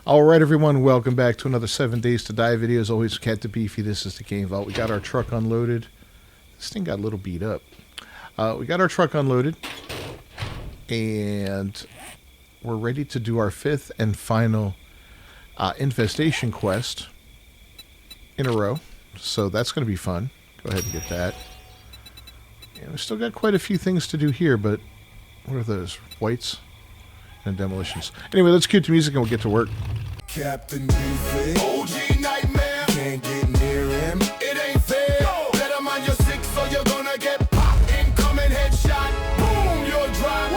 Alright everyone, welcome back to another 7 Days to Die video. As always, Cat the Beefy, this is the Game Vault. We got our truck unloaded. This thing got a little beat up. We got our truck unloaded. And we're ready to do our 5th and final infestation quest in a row. So that's going to be fun. Go ahead and get that. And we still got quite a few things to do here, but what are those? Whites? And demolitions. Anyway, let's cue the music and we'll get to work. Captain Beefy, OG nightmare, can't get near him. It ain't fair. Go. Better mind your six or you're gonna get popped. Incoming headshot. Boom, you're dry.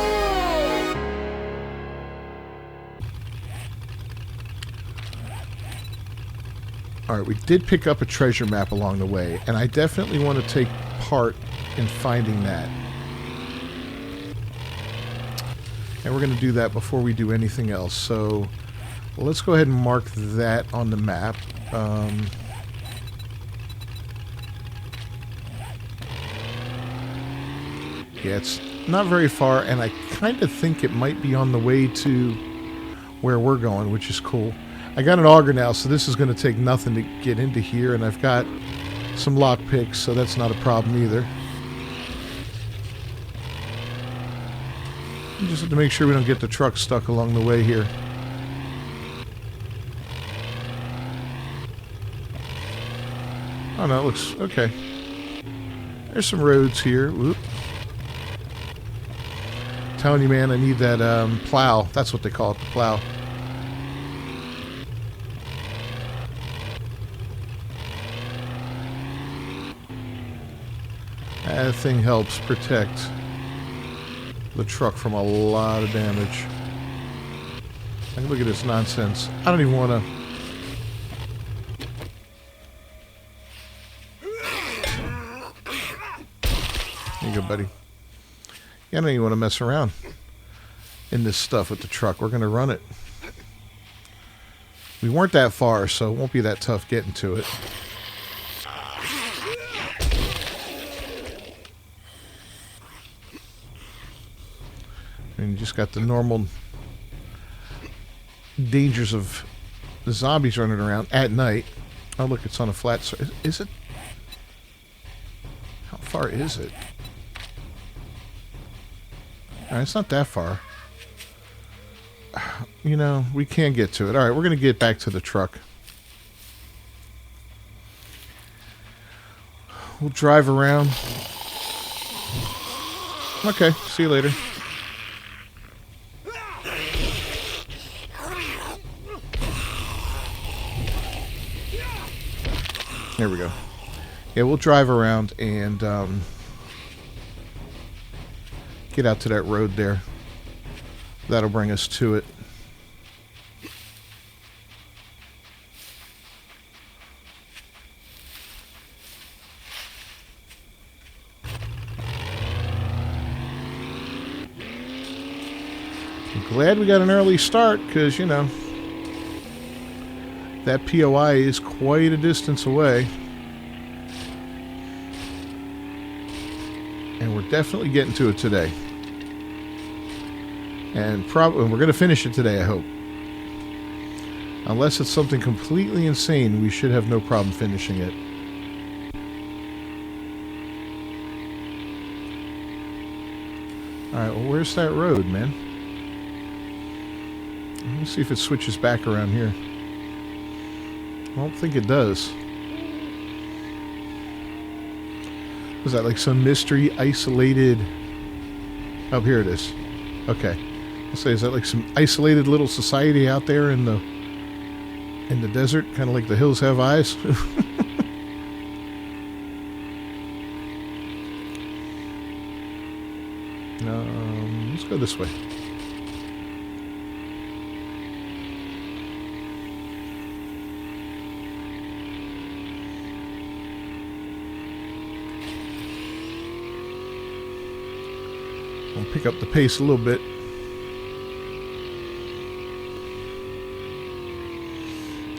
Alright, we did pick up a treasure map along the way, and I definitely want to take part in finding that. And we're going to do that before we do anything else. So let's go ahead and mark that on the map. Yeah, it's not very far, and I kind of think it might be on the way to where we're going, which is cool. I got an auger now, so this is going to take nothing to get into here, and I've got some lock picks, so that's not a problem either. Just have to make sure we don't get the truck stuck along the way here. Oh no, it looks okay. There's some roads here. Whoop. Telling you, man, I need that plow. That's what they call it, the plow. That thing helps protect the truck from a lot of damage. Like, look at this nonsense. I don't even want to... There you go, buddy. Yeah, I don't even want to mess around in this stuff with the truck. We're going to run it. We weren't that far, so it won't be that tough getting to it. And you just got the normal dangers of the zombies running around at night. Oh, look, it's on a flat surface. Is it? How far is it? Alright, it's not that far. You know, we can get to it. Alright, we're going to get back to the truck. We'll drive around. Okay, see you later. There we go. Yeah, we'll drive around and get out to that road there. That'll bring us to it. I'm glad we got an early start because, you know, that POI is quite a distance away. And we're definitely getting to it today. And probably we're going to finish it today, I hope. Unless it's something completely insane, we should have no problem finishing it. Alright, well, where's that road, man? Let me see if it switches back around here. I don't think it does. Was that like some mystery isolated... Oh, here it is. Okay. I'll say, is that like some isolated little society out there in the desert? Kind of like the hills have eyes? Let's go this way. We'll pick up the pace a little bit.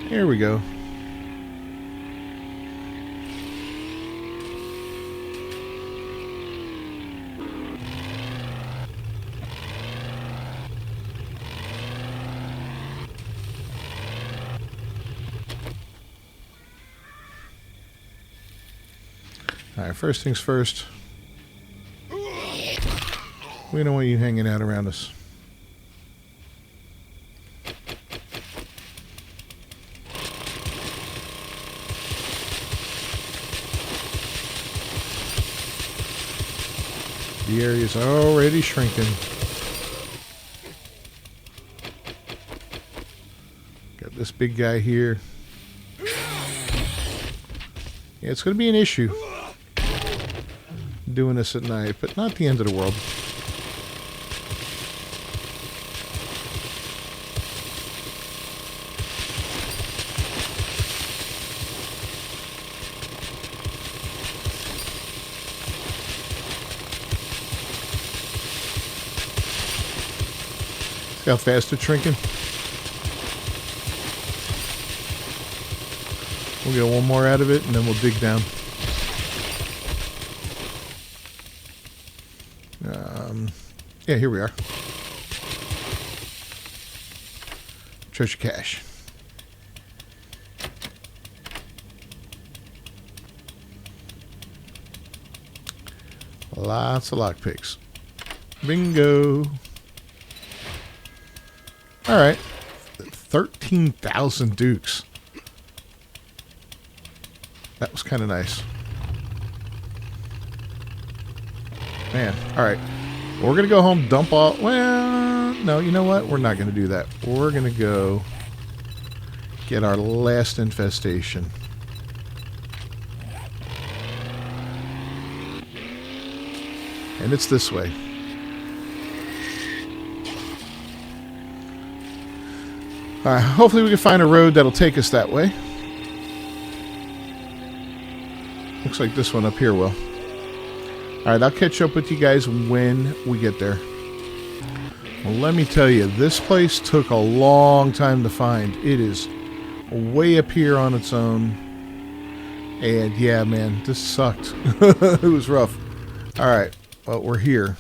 Here we go. Alright, first things first. We don't want you hanging out around us. The area's already shrinking. Got this big guy here. Yeah, it's going to be an issue doing this at night, but not the end of the world. See how fast it's shrinking? We'll get one more out of it, and then we'll dig down. Yeah, here we are. Treasure cache. Lots of lockpicks. Bingo. Alright. 13,000 dukes. That was kind of nice. Man, alright. We're going to go home, dump all... Well, no, you know what? We're not going to do that. We're going to go get our last infestation. And it's this way. Alright, hopefully we can find a road that'll take us that way. Looks like this one up here will. Alright, I'll catch up with you guys when we get there. Well, let me tell you, this place took a long time to find. It is way up here on its own. And yeah, man, this sucked. It was rough. Alright, well, we're here.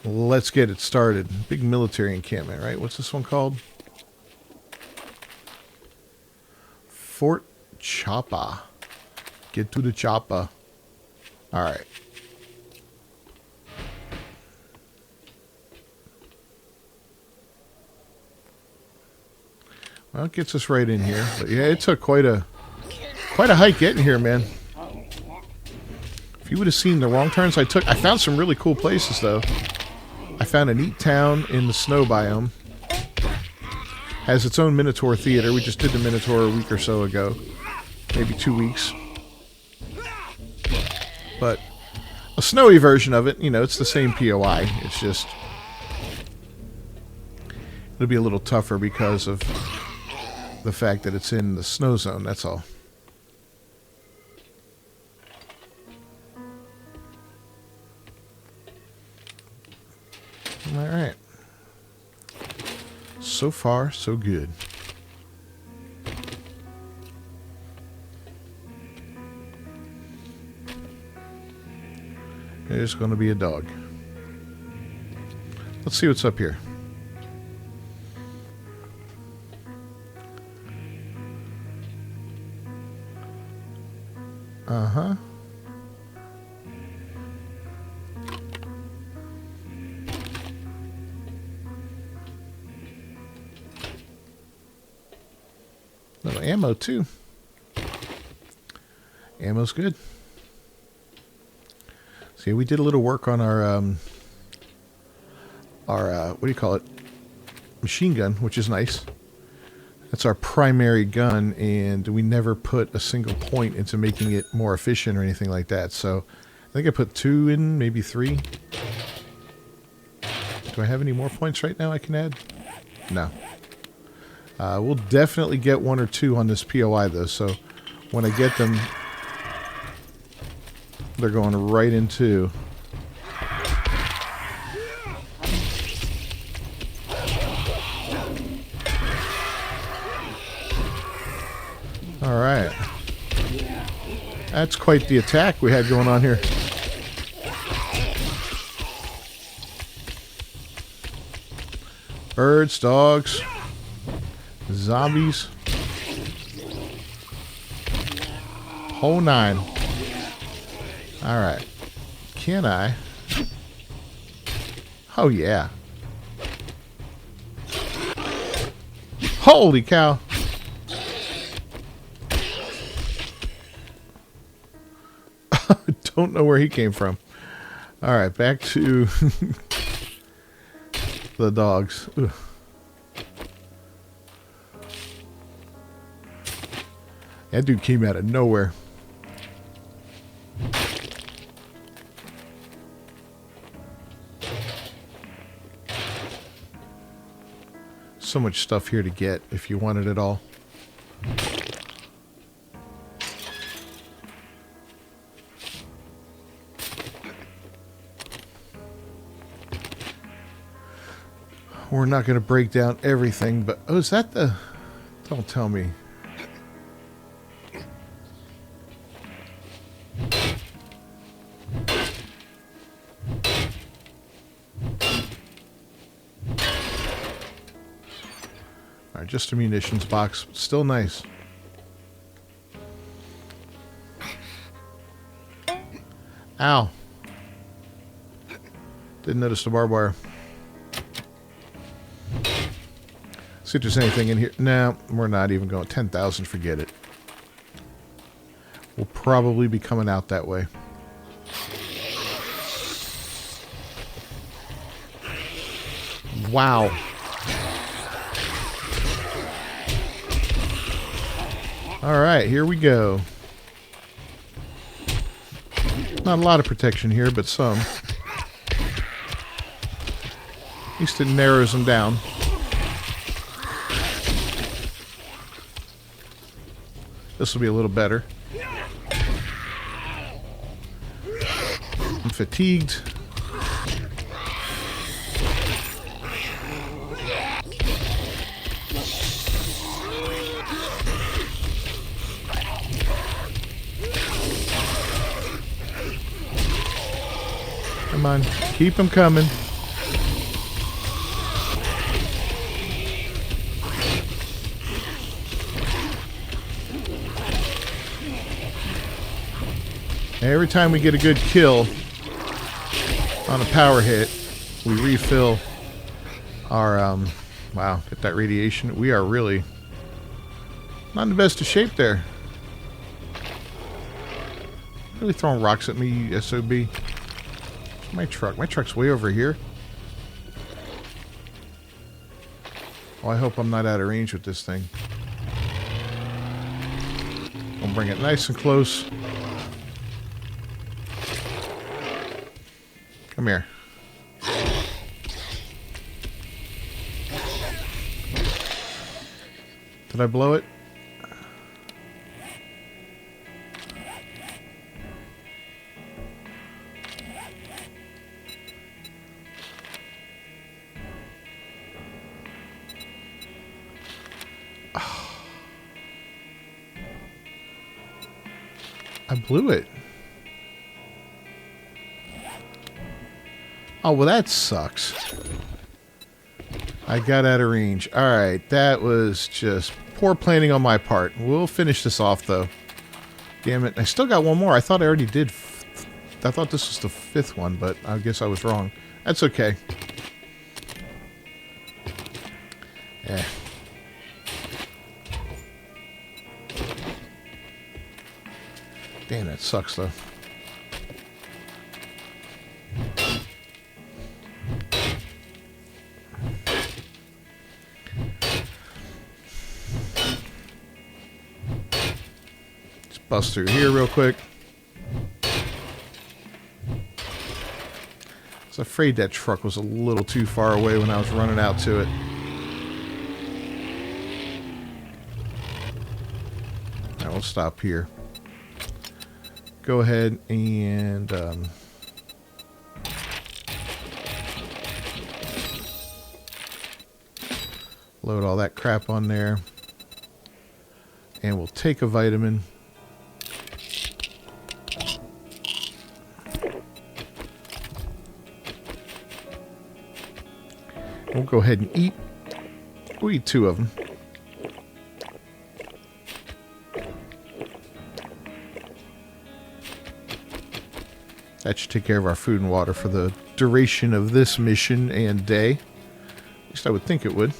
Let's get it started. Big military encampment, right? What's this one called? Fort Choppa. Get to the Choppa. Alright. Well, it gets us right in here. But yeah, it took quite a hike getting here, man. If you would have seen the wrong turns I took. I found some really cool places, though. I found a neat town in the snow biome. Has its own Minotaur theater. We just did the Minotaur a week or so ago. Maybe 2 weeks. But a snowy version of it, you know, it's the same POI. It's just... it'll be a little tougher because of the fact that it's in the snow zone, that's all. Alright. So far, so good. There's going to be a dog. Let's see what's up here. Uh-huh. Little ammo, too. Ammo's good. See, we did a little work on our what do you call it? Machine gun, which is nice. That's our primary gun, and we never put a single point into making it more efficient or anything like that. So, I think I put 2 in, maybe 3. Do I have any more points right now I can add? No. We'll definitely get 1 or 2 on this POI, though, so when I get them, they're going right into... Alright. That's quite the attack we had going on here. Birds, dogs, zombies. whole 9. Alright. Can I? Oh, yeah. Holy cow. Don't know where he came from. Alright, back to the dogs. Ugh. That dude came out of nowhere. So much stuff here to get if you wanted it all. We're not going to break down everything, but... Oh, is that the... Don't tell me. Alright, just a munitions box. Still nice. Ow. Didn't notice the barbed wire. See if there's anything in here. No, we're not even going. 10,000, forget it. We'll probably be coming out that way. Wow. Alright, here we go. Not a lot of protection here, but some. At least it narrows them down. This will be a little better. I'm fatigued. Come on, keep them coming. Every time we get a good kill on a power hit, we refill our, wow, get that radiation. We are really not in the best of shape there. Really throwing rocks at me, you SOB. My truck. My truck's way over here. Oh, I hope I'm not out of range with this thing. I'll bring it nice and close. Come here. Did I blow it? I blew it. Oh, well, that sucks. I got out of range. Alright, that was just poor planning on my part. We'll finish this off, though. Damn it. I still got one more. I thought I already did. I thought this was the 5th one, but I guess I was wrong. That's okay. Yeah. Damn, that sucks, though. Let's bust through here real quick. I was afraid that truck was a little too far away when I was running out to it. Now we'll stop here. Go ahead and load all that crap on there. And we'll take a vitamin. We'll go ahead and eat. We'll eat 2 of them. That should take care of our food and water for the duration of this mission and day. At least I would think it would.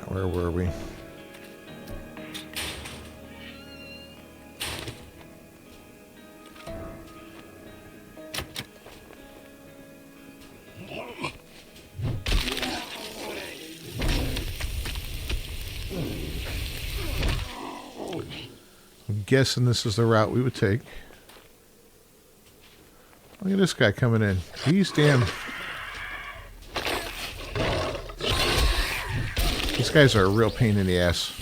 Where were we? I'm guessing this is the route we would take. Look at this guy coming in. These guys are a real pain in the ass.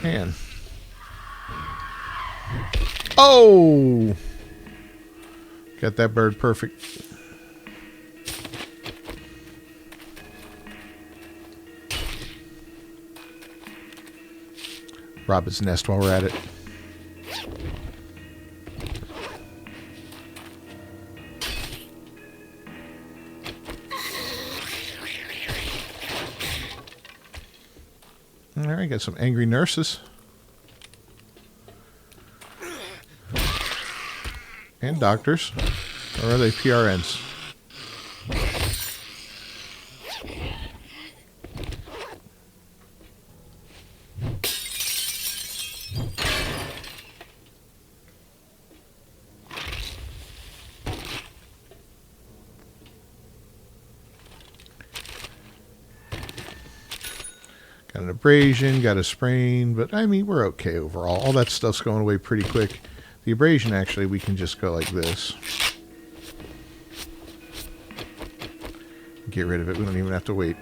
Man. Oh! Got that bird perfect. Rob its nest while we're at it. Alright, got some angry nurses. And doctors. Or are they PRNs? Got an abrasion, got a sprain, but I mean, we're okay overall. All that stuff's going away pretty quick. The abrasion, actually, we can just go like this. Get rid of it. We don't even have to wait.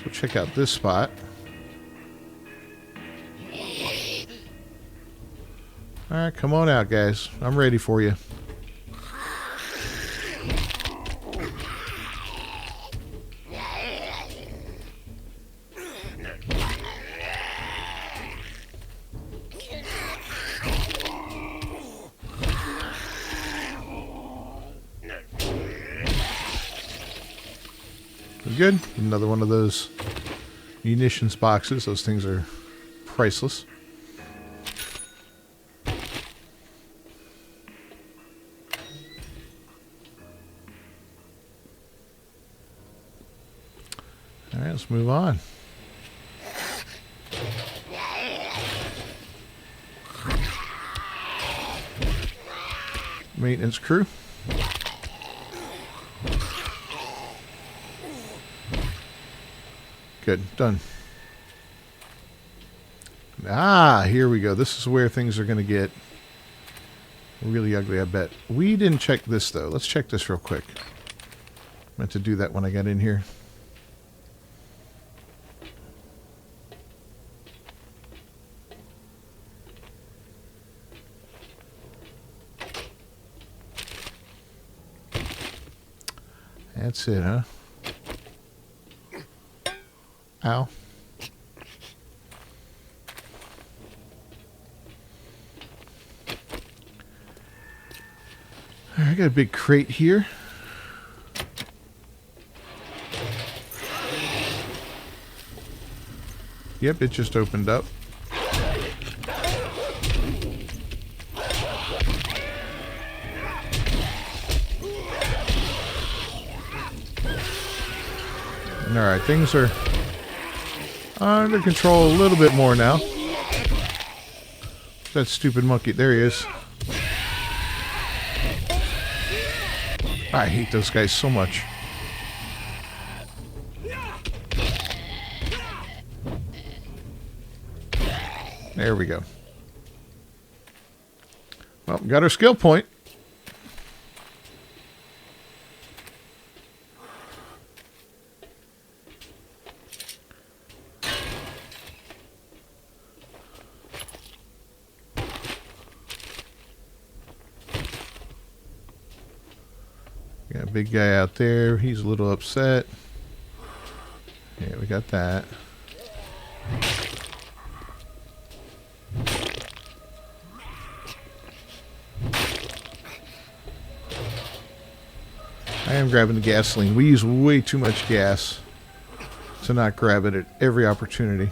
So check out this spot. Alright, come on out, guys. I'm ready for you. Good. Another one of those munitions boxes. Those things are priceless. All right, let's move on. Maintenance crew. Good, done. Ah, here we go. This is where things are going to get really ugly, I bet. We didn't check this, though. Let's check this real quick. Meant to do that when I got in here. That's it, huh? Ow. I got a big crate here. Yep, it just opened up. Alright, things are under control a little bit more now. That stupid monkey. There he is. I hate those guys so much. There we go. Well, got our skill point. That big guy out there, he's a little upset. Yeah, we got that. I am grabbing the gasoline. We use way too much gas to not grab it at every opportunity.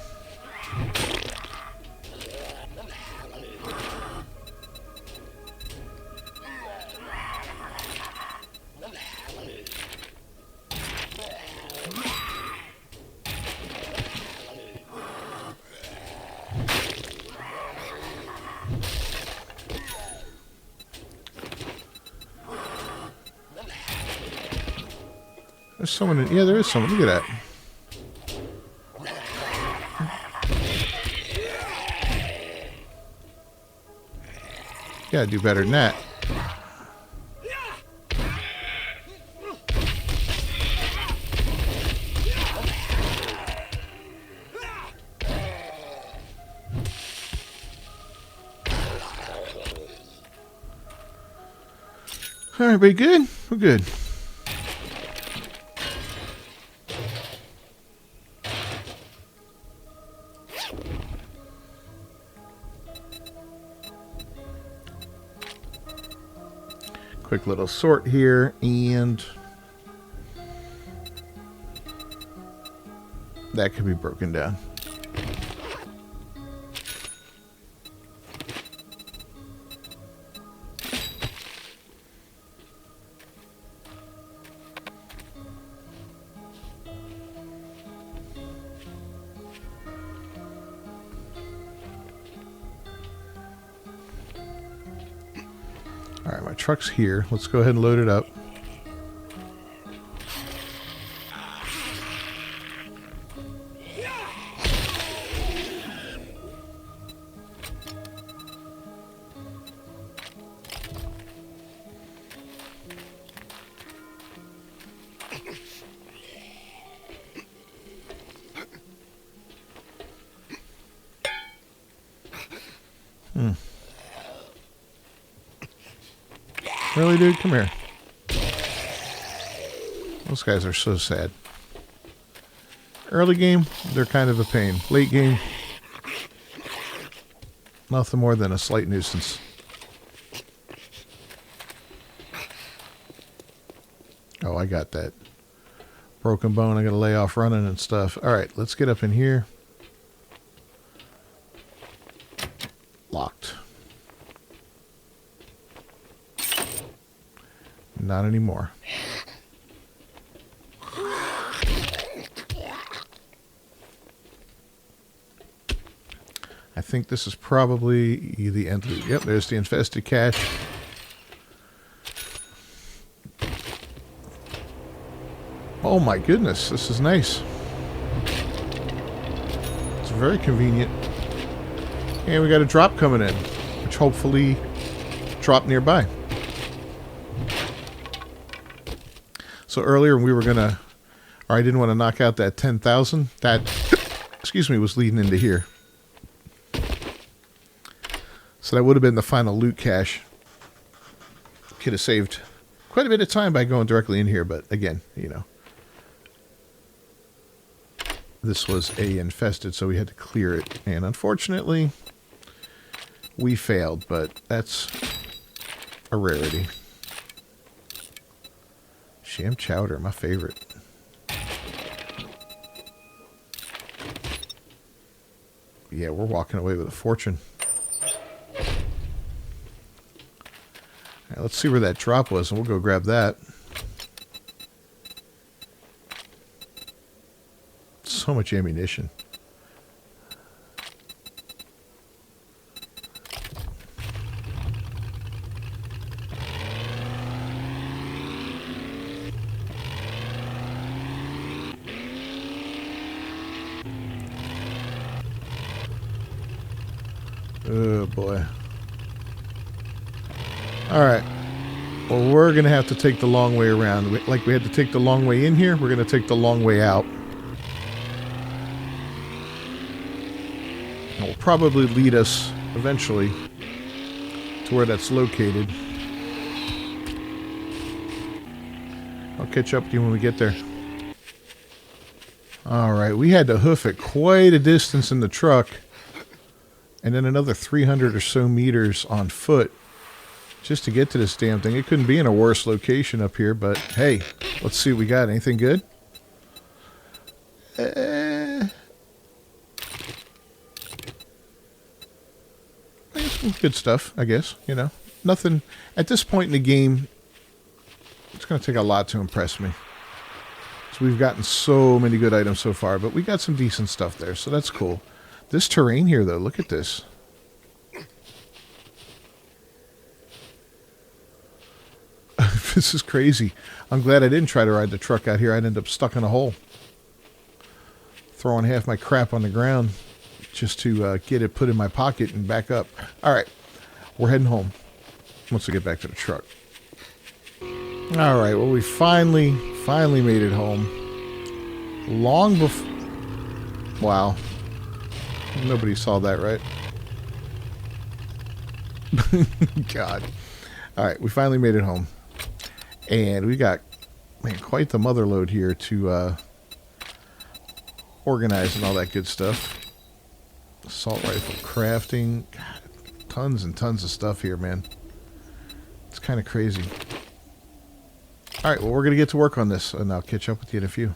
There's someone in... Yeah, there is someone. Look at that. Gotta do better than that. All right, we good? We're good. Quick little sort here, and that could be broken down. All right, my truck's here. Let's go ahead and load it up. Really, dude? Come here. Those guys are so sad. Early game, they're kind of a pain. Late game, nothing more than a slight nuisance. Oh, I got that. Broken bone, I gotta lay off running and stuff. Alright, let's get up in here. Locked. Not anymore. I think this is probably the end loop. Yep, there's the infested cache. Oh my goodness, this is nice. It's very convenient. And we got a drop coming in, which hopefully drop nearby. So earlier we were gonna, or I didn't want to knock out that 10,000. That, excuse me, was leading into here. So that would have been the final loot cache. Could have saved quite a bit of time by going directly in here, but again, you know, this was a infested, so we had to clear it, and unfortunately, we failed. But that's a rarity. Sham chowder, my favorite. Yeah, we're walking away with a fortune. Right, let's see where that drop was, and we'll go grab that. So much ammunition. Oh boy. Alright. Well, we're going to have to take the long way around. Like we had to take the long way in here, we're going to take the long way out. It will probably lead us eventually to where that's located. I'll catch up with you when we get there. All right, we had to hoof it quite a distance in the truck, and then another 300 or so meters on foot just to get to this damn thing. It couldn't be in a worse location up here, but hey, let's see what we got. Anything good? Some good stuff, I guess. You know, nothing at this point in the game. It's going to take a lot to impress me. So we've gotten so many good items so far, but we got some decent stuff there, so that's cool. This terrain here, though, look at this. This is crazy. I'm glad I didn't try to ride the truck out here. I'd end up stuck in a hole, throwing half my crap on the ground just to get it put in my pocket and back up. All right, we're heading home once we get back to the truck. All right, well, we finally made it home. Long before... Wow. Nobody saw that, right? God. All right, we finally made it home. And we got, man, quite the mother load here to organize and all that good stuff. Assault rifle crafting. God, tons and tons of stuff here, man. It's kind of crazy. All right, well, we're going to get to work on this, and I'll catch up with you in a few.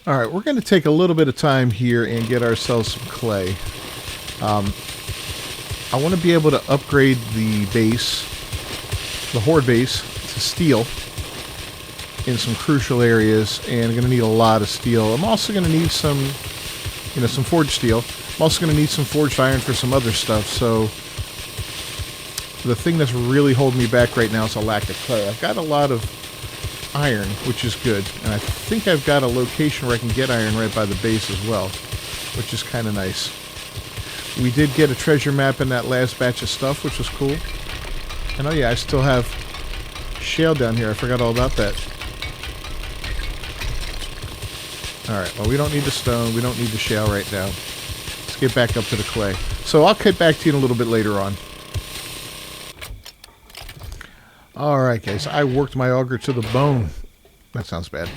All right, we're going to take a little bit of time here and get ourselves some clay. I want to be able to upgrade the base, the horde base, to steel in some crucial areas, and I'm going to need a lot of steel. I'm also going to need some, you know, some forged steel. I'm also going to need some forged iron for some other stuff, so the thing that's really holding me back right now is a lack of clay. I've got a lot of iron, which is good, and I think I've got a location where I can get iron right by the base as well, which is kind of nice. We did get a treasure map in that last batch of stuff, which was cool. And oh yeah, I still have shale down here. I forgot all about that. Alright, well, we don't need the stone. We don't need the shale right now. Let's get back up to the clay. So I'll get back to you in a little bit later on. Alright, guys. I worked my auger to the bone. That sounds bad.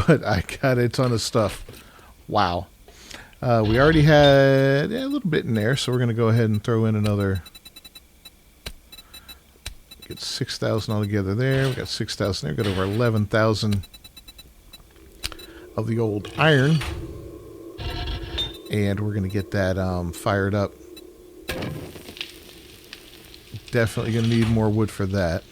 But I got a ton of stuff. Wow. We already had a little bit in there, so we're going to go ahead and throw in another... Get 6,000 altogether there. We got 6,000 there. Got over 11,000 of the old iron. And we're going to get that fired up. Definitely going to need more wood for that.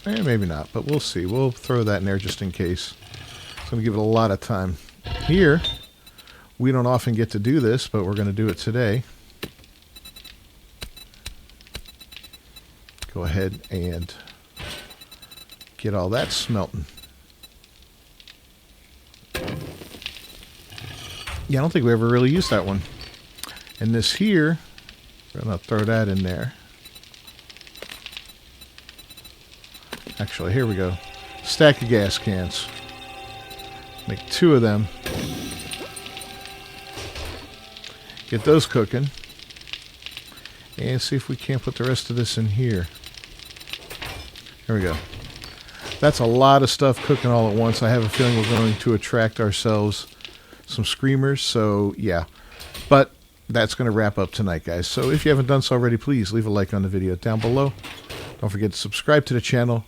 Maybe not, but we'll see. We'll throw that in there just in case. It's going to give it a lot of time. Here, we don't often get to do this, but we're going to do it today. Go ahead and get all that smelting. Yeah, I don't think we ever really used that one. And this here, we're going to throw that in there. Actually, here we go. Stack of gas cans. Make 2 of them. Get those cooking. And see if we can't put the rest of this in here. Here we go. That's a lot of stuff cooking all at once. I have a feeling we're going to attract ourselves some screamers. So, yeah. But that's going to wrap up tonight, guys. So if you haven't done so already, please leave a like on the video down below. Don't forget to subscribe to the channel.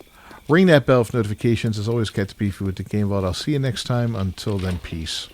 Ring that bell for notifications. As always, catch Beefy with the Game Vault. I'll see you next time. Until then, peace.